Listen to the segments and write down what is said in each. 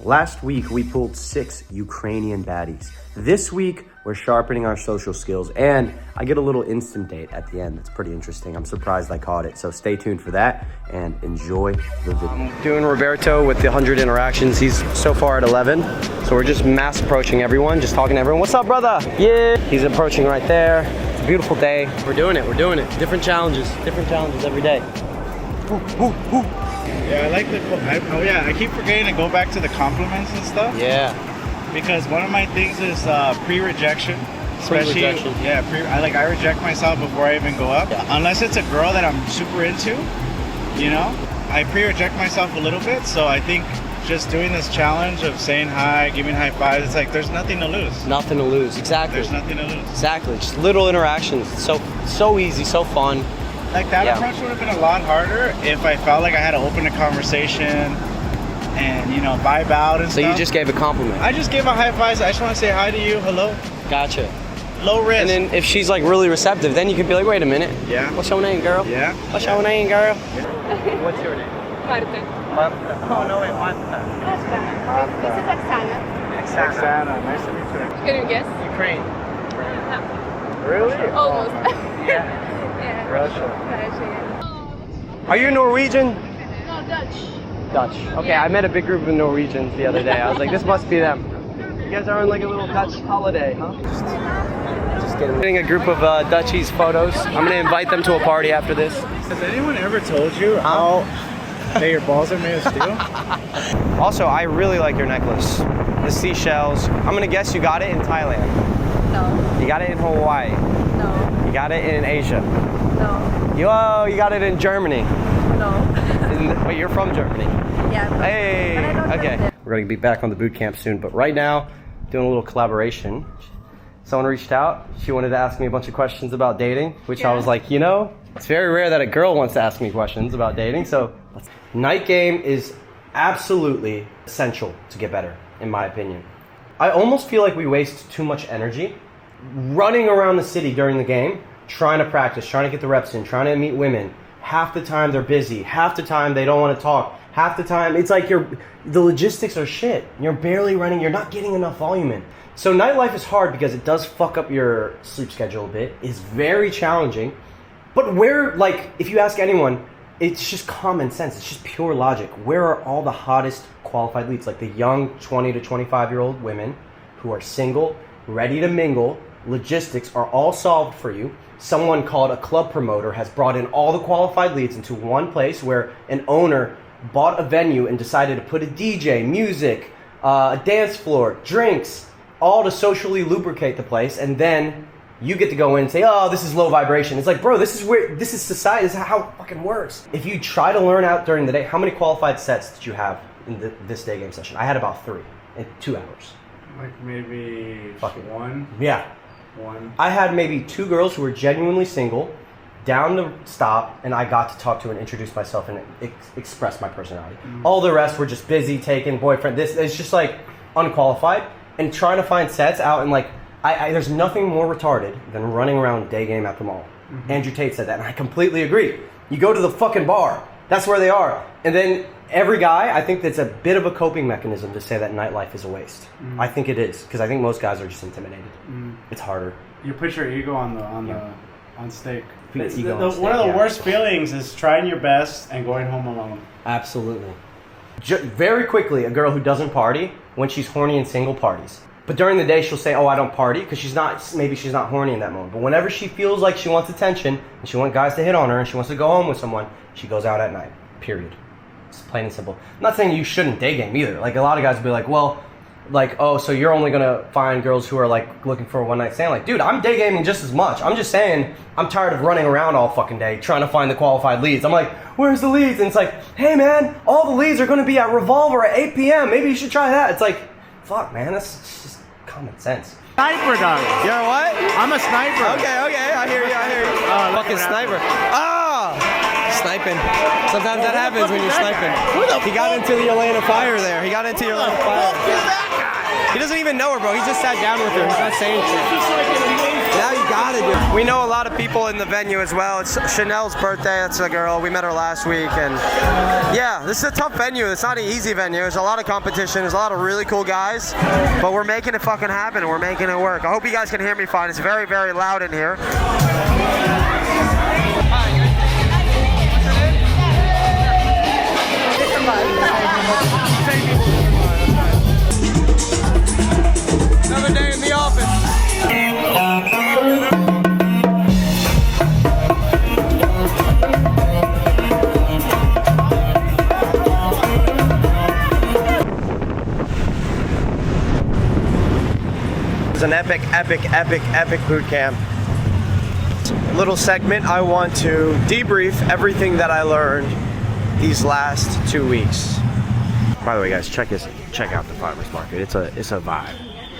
Last week, we pulled 6 Ukrainian baddies. This week, we're sharpening our social skills, and I get a little instant date at the end. That's pretty interesting. I'm surprised I caught it, so stay tuned for that and enjoy the video. I'm doing Roberto with the 100 interactions. He's so far at 11, so we're just mass approaching everyone, just talking to everyone. What's up, brother? Yeah. He's approaching right there. It's a beautiful day. We're doing it. Different challenges every day. Yeah, I like I keep forgetting to go back to the compliments and stuff. Yeah. Because one of my things is pre-rejection. Especially, Pre-rejection. yeah, I reject myself before I even go up. Yeah. Unless it's a girl that I'm super into, you know? I pre-reject myself a little bit, so I think just doing this challenge of saying hi, giving high fives, it's like there's nothing to lose. Nothing to lose, exactly. There's nothing to lose. Exactly, just little interactions. So easy, so fun. Like that approach would have been a lot harder if I felt like I had to open a conversation and, you know, vibe out and stuff. So you just gave a compliment. I just gave a high five. I just want to say hi to you. Hello. Gotcha. Low risk. And then if she's like really receptive, then you could be like, wait a minute. Yeah. What's your name, girl? Yeah. What's your name, girl? What's your name? Marta. Marta. Oh, no, wait, Marta. Marta. This is Oksana. Oksana. Nice to meet you. Can you guess? Ukraine. No. Really? Almost. Yeah. Yeah. Russia. Russia. Are you Norwegian? No, Dutch. Dutch. Okay, I met a big group of Norwegians the other day. I was like, this must be them. You guys are on like a little Dutch holiday, huh? Just kidding. Getting a group of Dutchies photos. I'm gonna invite them to a party after this. Has anyone ever told you how that your balls are made of steel? Also, I really like your necklace. The seashells. I'm gonna guess you got it in Thailand. No. You got it in Hawaii. No. You got it in Asia. No. You got it in Germany. No. But you're from Germany. Yeah. Hey. But I don't Okay. know We're gonna be back on the boot camp soon, but right now, doing a little collaboration. Someone reached out. She wanted to ask me a bunch of questions about dating, which I was like, you know, it's very rare that a girl wants to ask me questions about dating. So, night game is absolutely essential to get better, in my opinion. I almost feel like we waste too much energy running around the city during the game, trying to practice, trying to get the reps in, trying to meet women. Half the time they're busy. Half the time they don't want to talk. Half the time it's like the logistics are shit. You're barely running. You're not getting enough volume in. So nightlife is hard because it does fuck up your sleep schedule a bit. It's very challenging. But if you ask anyone, it's just common sense. It's just pure logic. Where are all the hottest qualified leads? Like the young 20 to 25-year-old women who are single, ready to mingle. Logistics are all solved for you. Someone called a club promoter has brought in all the qualified leads into one place where an owner bought a venue and decided to put a DJ, music, a dance floor, drinks, all to socially lubricate the place, and then you get to go in and say, oh, this is low vibration. It's like, bro, this is society, this is how it fucking works. If you try to learn out during the day, how many qualified sets did you have in this day game session? I had about 3 in 2 hours. Like maybe one? Yeah. One. I had maybe 2 girls who were genuinely single, down to stop, and I got to talk to and introduce myself and express my personality. Mm-hmm. All the rest were just busy, taking boyfriend. This is just like unqualified, and trying to find sets out, and like, there's nothing more retarded than running around day game at the mall. Mm-hmm. Andrew Tate said that, and I completely agree. You go to the fucking bar, that's where they are. And then every guy, I think that's a bit of a coping mechanism to say that nightlife is a waste. Mm-hmm. I think it is, because I think most guys are just intimidated. Mm-hmm. It's harder. You put your ego on stake. One of the worst feelings is trying your best and going home alone. Absolutely. Very quickly, a girl who doesn't party, when she's horny and single, parties. But during the day, she'll say, oh, I don't party, because maybe she's not horny in that moment. But whenever she feels like she wants attention, and she wants guys to hit on her, and she wants to go home with someone, she goes out at night. Period. It's plain and simple. I'm not saying you shouldn't day game either. Like, a lot of guys will be like, well, like, oh, so you're only gonna find girls who are like looking for a one night stand. Like, dude, I'm day gaming just as much. I'm just saying I'm tired of running around all fucking day trying to find the qualified leads. I'm like, where's the leads? And it's like, hey man, all the leads are gonna be at Revolver at 8 p.m. Maybe you should try that. It's like, fuck man, that's just common sense. Sniper dog. You're what? I'm a sniper. Okay, I hear you. Fucking sniper. Sniping. Sometimes that happens when you're sniping. He got into the Yelena fire there. He doesn't even know her, bro. He just sat down with her. He's not saying shit. Now you got it, dude. We know a lot of people in the venue as well. It's Chanel's birthday. That's a girl. We met her last week, and yeah, this is a tough venue. It's not an easy venue. There's a lot of competition. There's a lot of really cool guys, but we're making it fucking happen. We're making it work. I hope you guys can hear me fine. It's very, very loud in here. Another day in the office. It's an epic boot camp. Little segment. I want to debrief everything that I learned these last 2 weeks. By the way, guys, check out the farmers market. It's a vibe.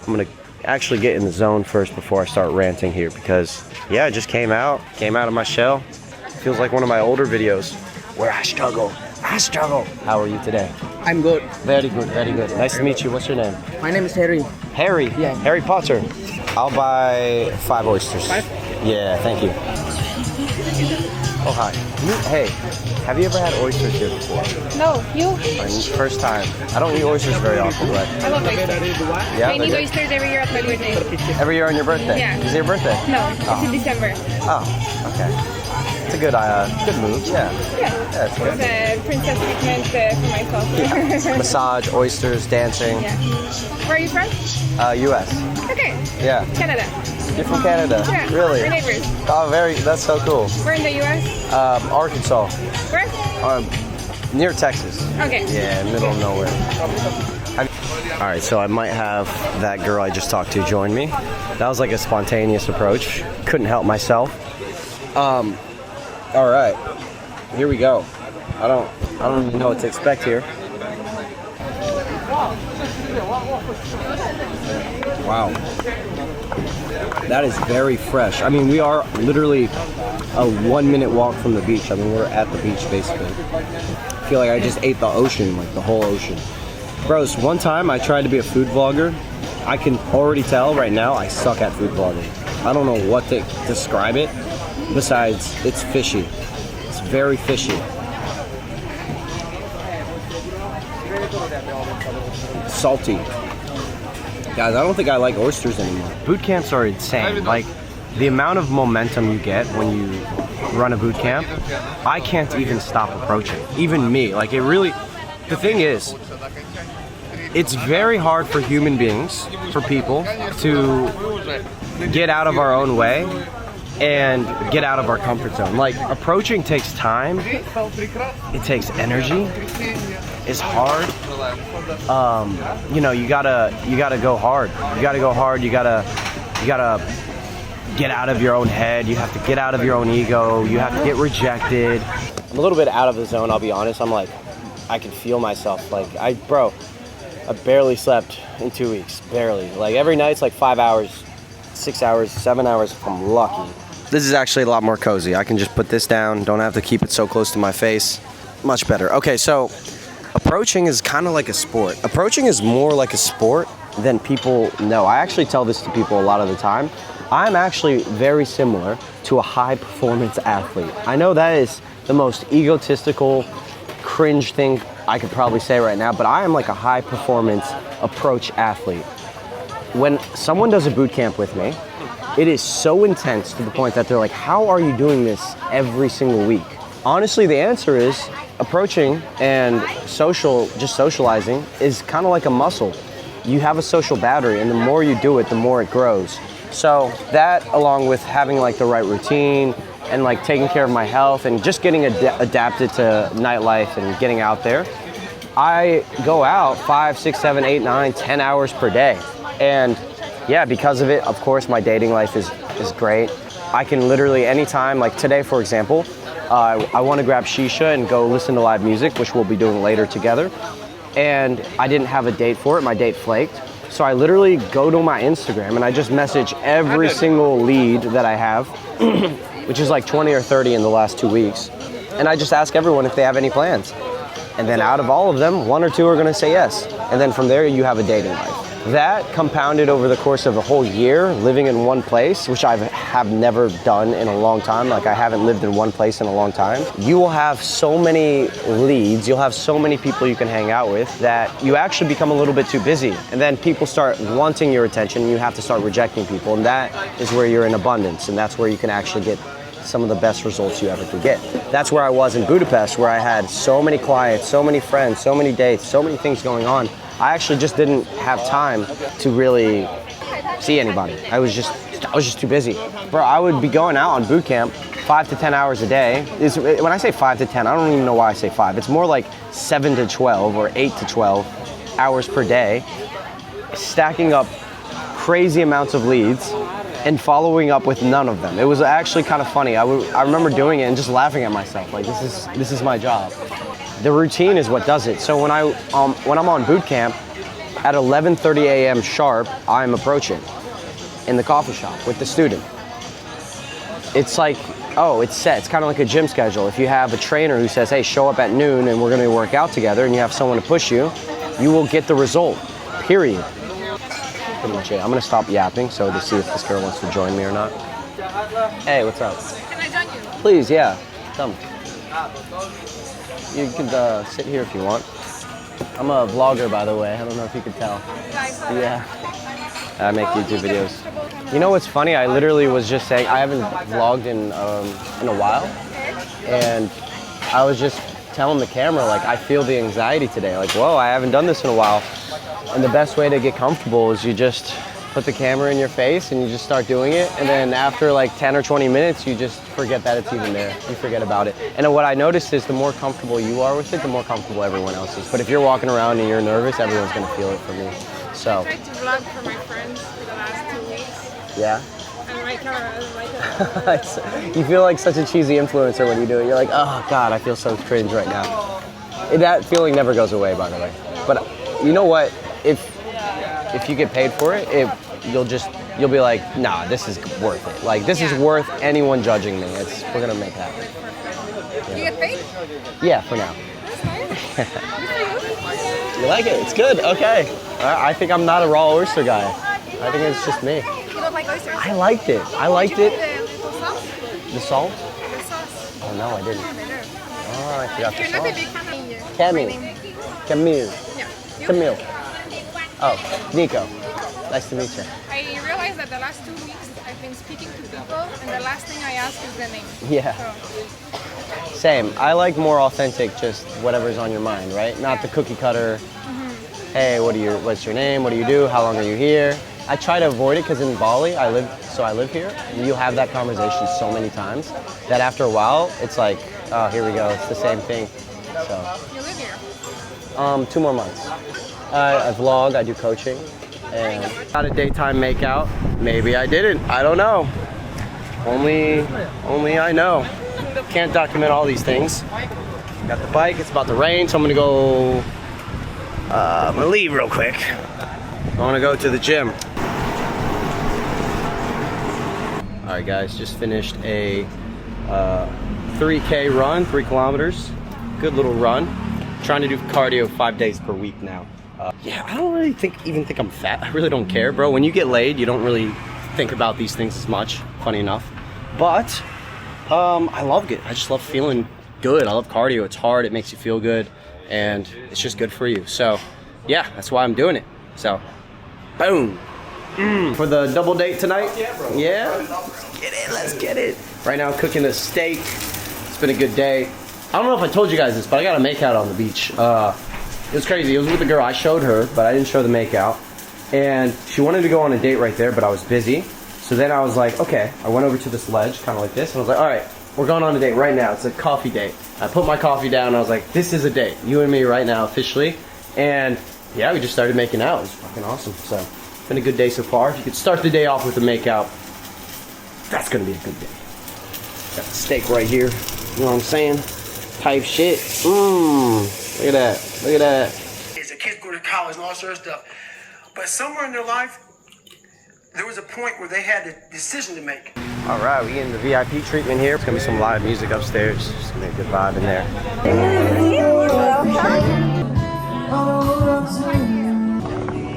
I'm gonna actually get in the zone first before I start ranting here because yeah, I just came out of my shell. Feels like one of my older videos where I struggle. How are you today? I'm good. Very good, very good. Nice to meet you. What's your name? My name is Harry. Harry? Yeah. Harry Potter. I'll buy 5 oysters. 5? Yeah, thank you. Oh, hi. Hey, have you ever had oysters here before? No, you? First time. I don't eat oysters very often, but I love oysters. yeah. I need oysters every year at my birthday. Every year on your birthday? Yeah. Is it your birthday? No, it's in December. Oh, okay. It's a good move. Yeah. Yeah. It's good. It's a princess treatment for myself. Massage, oysters, dancing. Yeah. Where are you from? U.S. Okay. Yeah. Canada. You're from Canada? Yeah. Really? We're neighbors. Oh, that's so cool. We're in the U.S. Arkansas. Where? Near Texas. Okay. Yeah, middle of nowhere. All right, so I might have that girl I just talked to join me. That was like a spontaneous approach. Couldn't help myself. All right, here we go. I don't even know what to expect here. Wow. That is very fresh. I mean, we are literally a 1-minute walk from the beach. I mean, we're at the beach basically. I feel like I just ate the ocean, like the whole ocean. Bros, one time I tried to be a food vlogger. I can already tell right now I suck at food vlogging. I don't know what to describe it besides it's fishy. It's very fishy. Salty. Guys, I don't think I like oysters anymore. Boot camps are insane. Like, the amount of momentum you get when you run a boot camp, I can't even stop approaching. Even me. Like, it really... The thing is, it's very hard for human beings, for people, to get out of our own way and get out of our comfort zone. Like, approaching takes time. It takes energy. It's hard. You know, you gotta go hard. You gotta go hard. You gotta get out of your own head. You have to get out of your own ego. You have to get rejected. I'm a little bit out of the zone, I'll be honest. I'm like, I can feel myself. Like, I barely slept in 2 weeks. Barely. Like, every night's like 5 hours, 6 hours, 7 hours if I'm lucky. This is actually a lot more cozy. I can just put this down. Don't have to keep it so close to my face. Much better. Okay, so approaching is kind of like a sport. Approaching is more like a sport than people know. I actually tell this to people a lot of the time. I'm actually very similar to a high performance athlete. I know that is the most egotistical, cringe thing I could probably say right now, but I am like a high performance approach athlete. When someone does a boot camp with me, it is so intense to the point that they're like, how are you doing this every single week? Honestly, the answer is approaching and just socializing is kind of like a muscle. You have a social battery, and the more you do it, the more it grows. So that, along with having like the right routine and like taking care of my health and just getting adapted to nightlife and getting out there, I go out 5, 6, 7, 8, 9, 10 hours per day. And yeah, because of it, of course, my dating life is great. I can literally anytime, like today, for example, I want to grab shisha and go listen to live music, which we'll be doing later together. And I didn't have a date for it. My date flaked. So I literally go to my Instagram and I just message every single lead that I have, which is like 20 or 30 in the last 2 weeks. And I just ask everyone if they have any plans. And then out of all of them, 1 or 2 are going to say yes. And then from there, you have a dating life. That compounded over the course of a whole year living in one place, which I have never done in a long time. Like I haven't lived in one place in a long time. You will have so many leads, you'll have so many people you can hang out with that you actually become a little bit too busy. And then people start wanting your attention and you have to start rejecting people. And that is where you're in abundance. And that's where you can actually get some of the best results you ever could get. That's where I was in Budapest, where I had so many clients, so many friends, so many dates, so many things going on. I actually just didn't have time to really see anybody. I was just too busy. Bro, I would be going out on boot camp 5 to 10 hours a day. When I say 5 to 10, I don't even know why I say 5. It's more like 7 to 12 or 8 to 12 hours per day, stacking up crazy amounts of leads and following up with none of them. It was actually kind of funny. I remember doing it and just laughing at myself. Like, this is my job. The routine is what does it. So when I'm on boot camp, at 11:30 a.m. sharp, I'm approaching in the coffee shop with the student. It's like, oh, it's set. It's kind of like a gym schedule. If you have a trainer who says, hey, show up at noon and we're going to work out together, and you have someone to push you, you will get the result, period. Pretty much it. I'm going to stop yapping so to see if this girl wants to join me or not. Hey, what's up? Can I join you? Please, yeah, come. You can sit here if you want. I'm a vlogger, by the way. I don't know if you could tell. Yeah. I make YouTube videos. You know what's funny? I literally was just saying I haven't vlogged in a while, and I was just telling the camera like I feel the anxiety today. Like, whoa, I haven't done this in a while. And the best way to get comfortable is you just put the camera in your face and you just start doing it, and then after like 10 or 20 minutes you just forget that it's even there. You forget about it. And what I noticed is the more comfortable you are with it, the more comfortable everyone else is. But if you're walking around and you're nervous, everyone's gonna feel it from you. So I tried to vlog for my friends for the last 2 weeks. yeah. And my camera doesn't like it. You feel like such a cheesy influencer when you do it. You're like, oh God, I feel so cringe right now. That feeling never goes away, by the way. But you know what? If you get paid for it, you'll be like, nah, this is worth it. Like, this is worth anyone judging me. We're gonna make it happen. You get paid? Yeah, for now. That's nice. Good for you. You like it? It's good. Okay. I think I'm not a raw oyster guy. I think it's just me. You don't like oysters? I liked it. I liked Did you it. like the sauce? The salt? The sauce. Oh no, I didn't. Oh, I forgot the You're not a big sauce. fan of Camille. Camille. Yeah. You? Camille. Oh, Nico. Nice to meet you. I realized that the last 2 weeks I've been speaking to people, and the last thing I ask is the name. Yeah. So, Same. I like more authentic, just whatever's on your mind, right? Not the cookie cutter. Hey, what's your name? What do you do? How long are you here? I try to avoid it because in Bali, I live here. And you have that conversation so many times that after a while, it's like, oh, here we go. It's the same thing. So. you live here? 2 more months. I vlog, I do coaching, and got a daytime makeout. Maybe I didn't, I don't know. Only I know. Can't document all these things. Got the bike, it's about to rain, so I'm gonna go, I'm gonna leave real quick. I wanna go to the gym. All right guys, just finished a 3K run, 3 kilometers. Good little run. Trying to do cardio 5 days per week now. Yeah, I don't really even think I'm fat. I really don't care, bro. When you get laid, you don't really think about these things as much, funny enough. But I love it. I just love feeling good. I love cardio. It's hard, it makes you feel good, and it's just good for you. So yeah, that's why I'm doing it. So boom. For the double date tonight? Yeah? Let's get it. Right now I'm cooking a steak. It's been a good day. I don't know if I told you guys this, but I got a makeout on the beach. It was crazy. It was with a girl. I showed her, but I didn't show the makeout. And she wanted to go on a date right there, but I was busy. So then I was like, okay. I went over to this ledge, kind of like this, and I was like, all right, we're going on a date right now. It's a coffee date. I put my coffee down, and I was like, this is a date. You and me right now, officially. And yeah, we just started making out. It was fucking awesome. So it's been a good day so far. If you could start the day off with a makeout, that's gonna be a good day. Got the steak right here. You know what I'm saying? Type shit. Look at that. Look at that. The kids go to college and all sorts of stuff. But somewhere in their life, there was a point where they had a decision to make. All right, we getting the VIP treatment here. It's gonna be some live music upstairs. It's gonna be a good vibe in there.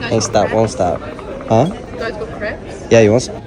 guys Ain't go stop, crepes? won't stop. Huh? You guys go crepes? Yeah, you want some?